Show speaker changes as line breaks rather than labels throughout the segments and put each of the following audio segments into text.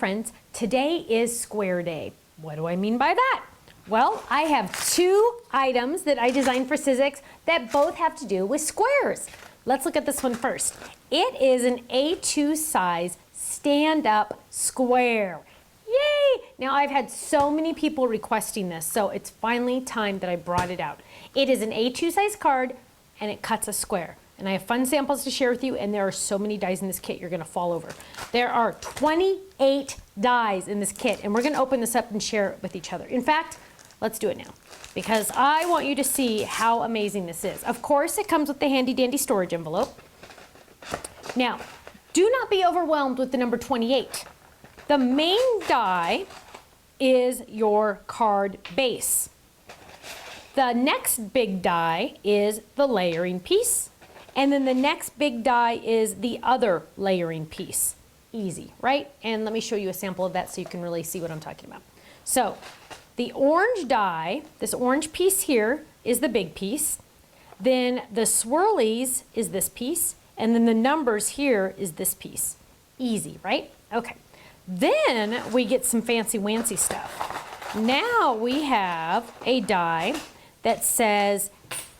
friends, today is Square Day. What do I mean by that? Well, I have two items that I designed for Sizzix that both have to do with squares. Let's look at this one first. It is an A2 size stand-up square. Yay! Now I've had so many people requesting this, so it's finally time that I brought it out. It is an A2 size card and it cuts a square. And I have fun samples to share with you, and there are so many dies in this kit, you're gonna fall over. There are 28 dies in this kit, and we're gonna open this up and share it with each other. In fact, let's do it now, because I want you to see how amazing this is. Of course, it comes with the handy dandy storage envelope. Now, do not be overwhelmed with the number 28. The main die is your card base. The next big die is the layering piece. And then the next big die is the other layering piece. Easy, right? And let me show you a sample of that so you can really see what I'm talking about. So the orange die, this orange piece here, is the big piece. Then the swirlies is this piece. And then the numbers here is this piece. Easy, right? Okay. Then we get some fancy-wancy stuff. Now we have a die that says,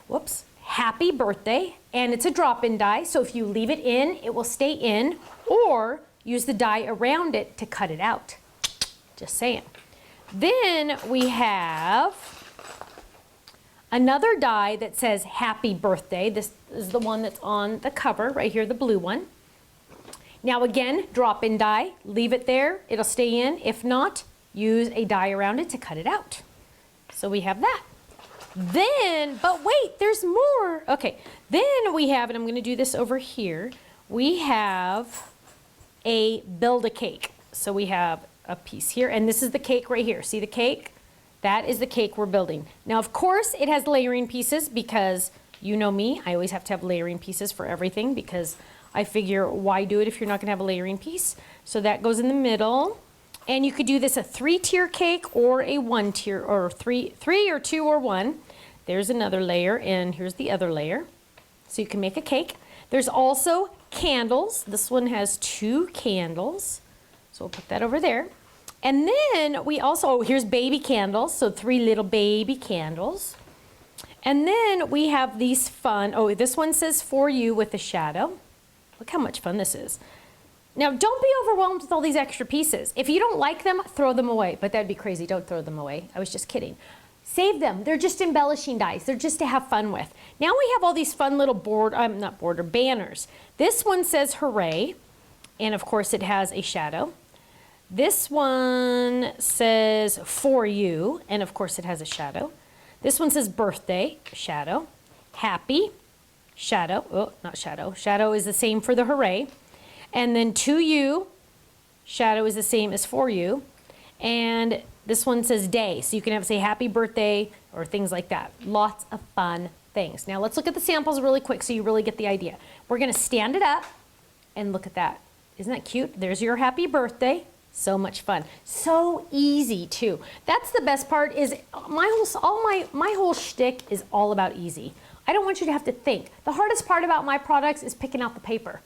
whoops, happy birthday, and it's a drop-in die, so if you leave it in, it will stay in, or use the die around it to cut it out. Just saying. Then we have another die that says happy birthday. This is the one that's on the cover, right here, the blue one. Now again, drop-in die, leave it there, it'll stay in. If not, use a die around it to cut it out. So we have that. Then, but wait, there's more. Okay, then we have, and I'm gonna do this over here, we have a Build-A-Cake. So we have a piece here, and this is the cake right here. See the cake? That is the cake we're building. Now, of course, it has layering pieces because you know me, I always have to have layering pieces for everything because I figure why do it if you're not gonna have a layering piece? So that goes in the middle. And you could do this a 3-tier cake or a 1-tier, or three or 2 or 1. There's another layer, and here's the other layer. So you can make a cake. There's also candles. This one has 2 candles. So we'll put that over there. And then we also, oh, here's baby candles. So 3 little baby candles. And then we have these fun, oh, this one says for you with a shadow. Look how much fun this is. Now, don't be overwhelmed with all these extra pieces. If you don't like them, throw them away. But that'd be crazy. Don't throw them away. I was just kidding. Save them. They're just embellishing dies. They're just to have fun with. Now we have all these fun little banners. This one says hooray. And of course, it has a shadow. This one says for you. And of course, it has a shadow. This one says birthday, shadow. Happy, shadow. Oh, not shadow. Shadow is the same for the hooray. And then to you, shadow is the same as for you. And this one says day. So you can have say happy birthday or things like that. Lots of fun things. Now let's look at the samples really quick so you really get the idea. We're gonna stand it up and look at that. Isn't that cute? There's your happy birthday. So much fun. So easy too. That's the best part is my whole shtick is all about easy. I don't want you to have to think. The hardest part about my products is picking out the paper.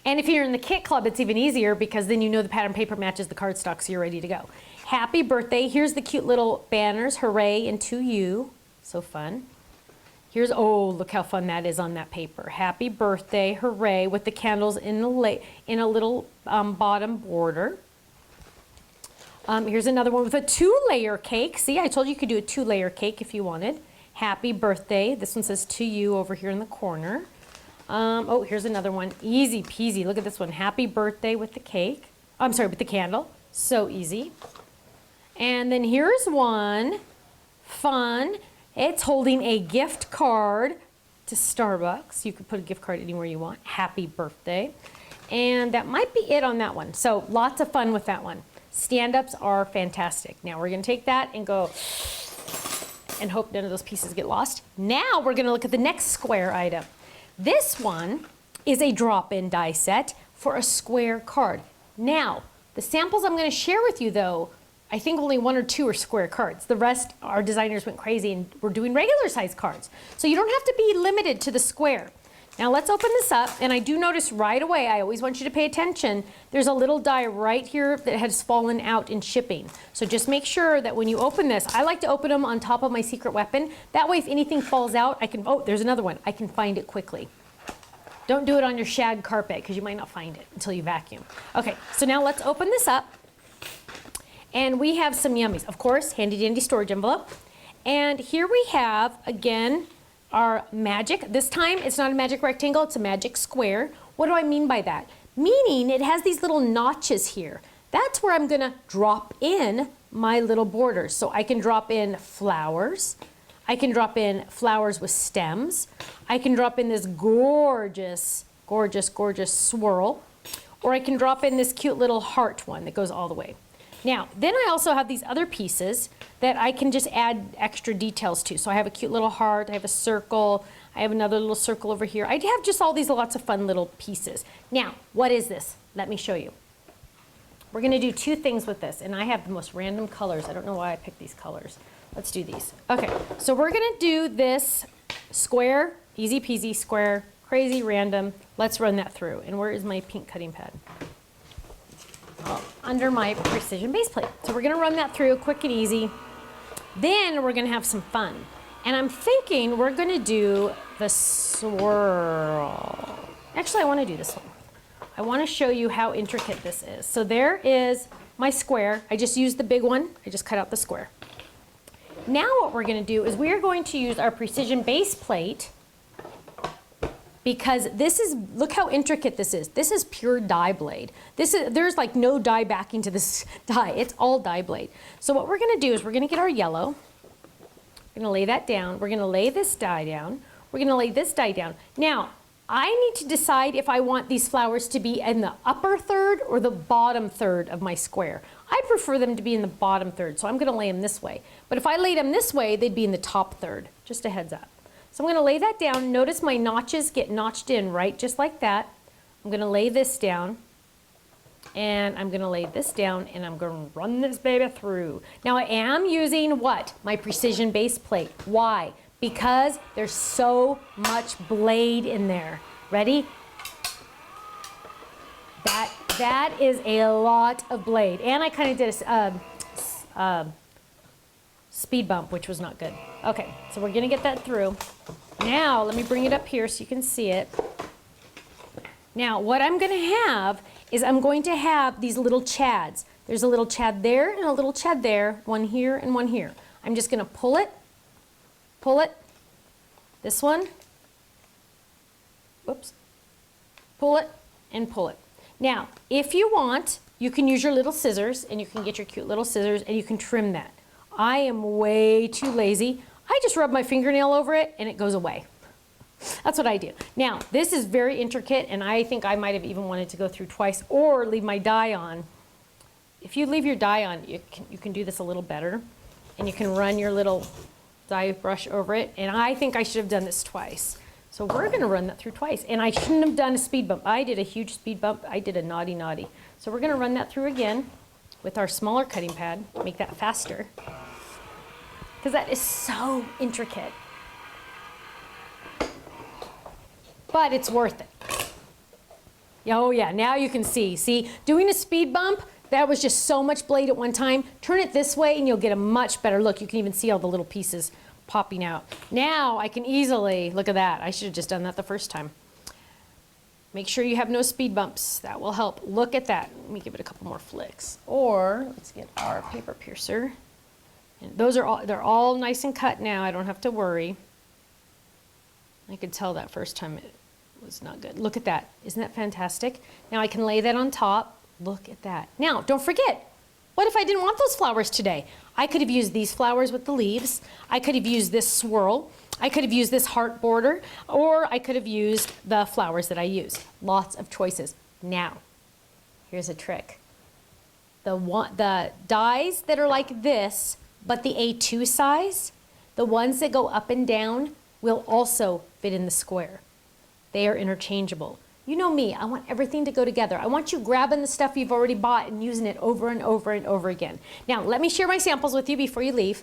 And if you're in the kit club, it's even easier because then you know the pattern paper matches the cardstock, so you're ready to go. Happy birthday. Here's the cute little banners, hooray and to you. So fun. Here's, oh, look how fun that is on that paper. Happy birthday, hooray, with the candles in a little bottom border. Here's another one with a 2-layer cake. See, I told you could do a 2-layer cake if you wanted. Happy birthday. This one says to you over here in the corner. Oh, here's another one. Easy peasy. Look at this one. Happy birthday with the cake. I'm sorry, with the candle. So easy. And then here's one. Fun. It's holding a gift card to Starbucks. You could put a gift card anywhere you want. Happy birthday. And that might be it on that one. So lots of fun with that one. Stand-ups are fantastic. Now we're going to take that and go and hope none of those pieces get lost. Now we're going to look at the next square item. This one is a drop-in die set for a square card. Now, the samples I'm going to share with you though, I think only 1 or 2 are square cards. The rest, our designers went crazy and we're doing regular size cards. So you don't have to be limited to the square. Now let's open this up, and I do notice right away, I always want you to pay attention, there's a little die right here that has fallen out in shipping. So just make sure that when you open this, I like to open them on top of my secret weapon. That way if anything falls out, I can, oh, there's another one. I can find it quickly. Don't do it on your shag carpet because you might not find it until you vacuum. Okay, so now let's open this up. And we have some yummies. Of course, handy dandy storage envelope. And here we have, again, our magic. This time it's not a magic rectangle, it's a magic square. What do I mean by that? Meaning it has these little notches here. That's where I'm gonna drop in my little borders. So I can drop in flowers. I can drop in flowers with stems. I can drop in this gorgeous, gorgeous, gorgeous swirl. Or I can drop in this cute little heart one that goes all the way. Now, then I also have these other pieces that I can just add extra details to. So I have a cute little heart, I have a circle, I have another little circle over here. I have just all these lots of fun little pieces. Now, what is this? Let me show you. We're gonna do two things with this, and I have the most random colors. I don't know why I picked these colors. Let's do these. Okay, so we're gonna do this square, easy peasy square, crazy random. Let's run that through. And where is my pink cutting pad? Under my precision base plate. So we're gonna run that through quick and easy. Then we're gonna have some fun. And I'm thinking we're gonna do the swirl. Actually, I wanna do this one. I wanna show you how intricate this is. So there is my square. I just used the big one. I just cut out the square. Now what we're gonna do is we are going to use our precision base plate, because this is, look how intricate this is. This is pure die blade. There's like no die backing to this die. It's all die blade. So what we're gonna do is we're gonna get our yellow. We're gonna lay that down. We're gonna lay this die down. We're gonna lay this die down. Now, I need to decide if I want these flowers to be in the upper third or the bottom third of my square. I prefer them to be in the bottom third, so I'm gonna lay them this way. But if I laid them this way, they'd be in the top third. Just a heads up. So I'm gonna lay that down. Notice my notches get notched in right just like that. I'm gonna lay this down, and I'm gonna lay this down, and I'm gonna run this baby through. Now I am using what? My precision base plate. Why? Because there's so much blade in there. Ready? That is a lot of blade. And I kind of did a speed bump, which was not good. Okay, so we're gonna get that through. Now, let me bring it up here so you can see it. Now, what I'm gonna have is I'm going to have these little chads. There's a little chad there and a little chad there, one here and one here. I'm just gonna pull it, this one, whoops, pull it and pull it. Now, if you want, you can use your little scissors, and you can get your cute little scissors and you can trim that. I am way too lazy. I just rub my fingernail over it and it goes away. That's what I do. Now, this is very intricate, and I think I might have even wanted to go through twice or leave my die on. If you leave your die on, you can do this a little better, and you can run your little die brush over it, and I think I should have done this twice. So we're gonna run that through twice, and I shouldn't have done a speed bump. I did a huge speed bump. I did a naughty naughty. So we're gonna run that through again with our smaller cutting pad, make that faster, because that is so intricate. But it's worth it. Oh yeah, now you can see. See, doing a speed bump, that was just so much blade at one time. Turn it this way and you'll get a much better look. You can even see all the little pieces popping out. Now I can easily, look at that. I should have just done that the first time. Make sure you have no speed bumps. That will help. Look at that. Let me give it a couple more flicks. Or let's get our paper piercer. And those are all, they're all nice and cut now. I don't have to worry. I could tell that first time it was not good. Look at that. Isn't that fantastic? Now I can lay that on top. Look at that. Now, don't forget, what if I didn't want those flowers today? I could have used these flowers with the leaves. I could have used this swirl. I could have used this heart border, or I could have used the flowers that I use. Lots of choices. Now, here's a trick. The dies that are like this, but the A2 size, the ones that go up and down, will also fit in the square. They are interchangeable. You know me, I want everything to go together. I want you grabbing the stuff you've already bought and using it over and over and over again. Now, let me share my samples with you before you leave.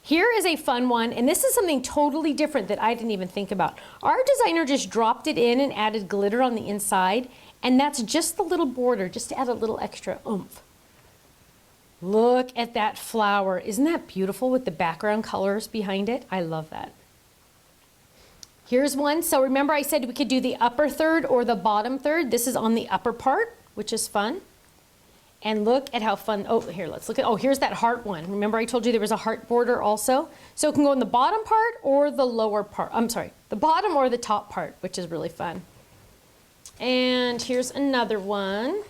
Here is a fun one, and this is something totally different that I didn't even think about. Our designer just dropped it in and added glitter on the inside, and that's just the little border, just to add a little extra oomph. Look at that flower. Isn't that beautiful with the background colors behind it? I love that. Here's one. So remember I said we could do the upper third or the bottom third. This is on the upper part, which is fun. And look at how fun, oh, here, let's look at, oh, here's that heart one. Remember I told you there was a heart border also? So it can go in the bottom part or the lower part. I'm sorry, the bottom or the top part, which is really fun. And here's another one.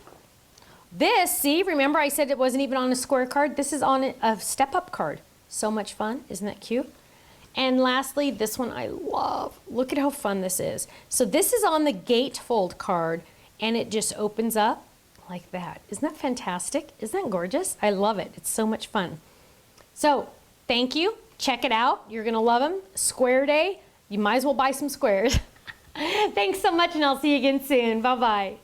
This, see, remember I said it wasn't even on a square card? This is on a step-up card. So much fun. Isn't that cute? And lastly, this one I love. Look at how fun this is. So this is on the gatefold card, and it just opens up like that. Isn't that fantastic? Isn't that gorgeous? I love it. It's so much fun. So thank you. Check it out. You're going to love them. Square Day. You might as well buy some squares. Thanks so much, and I'll see you again soon. Bye-bye.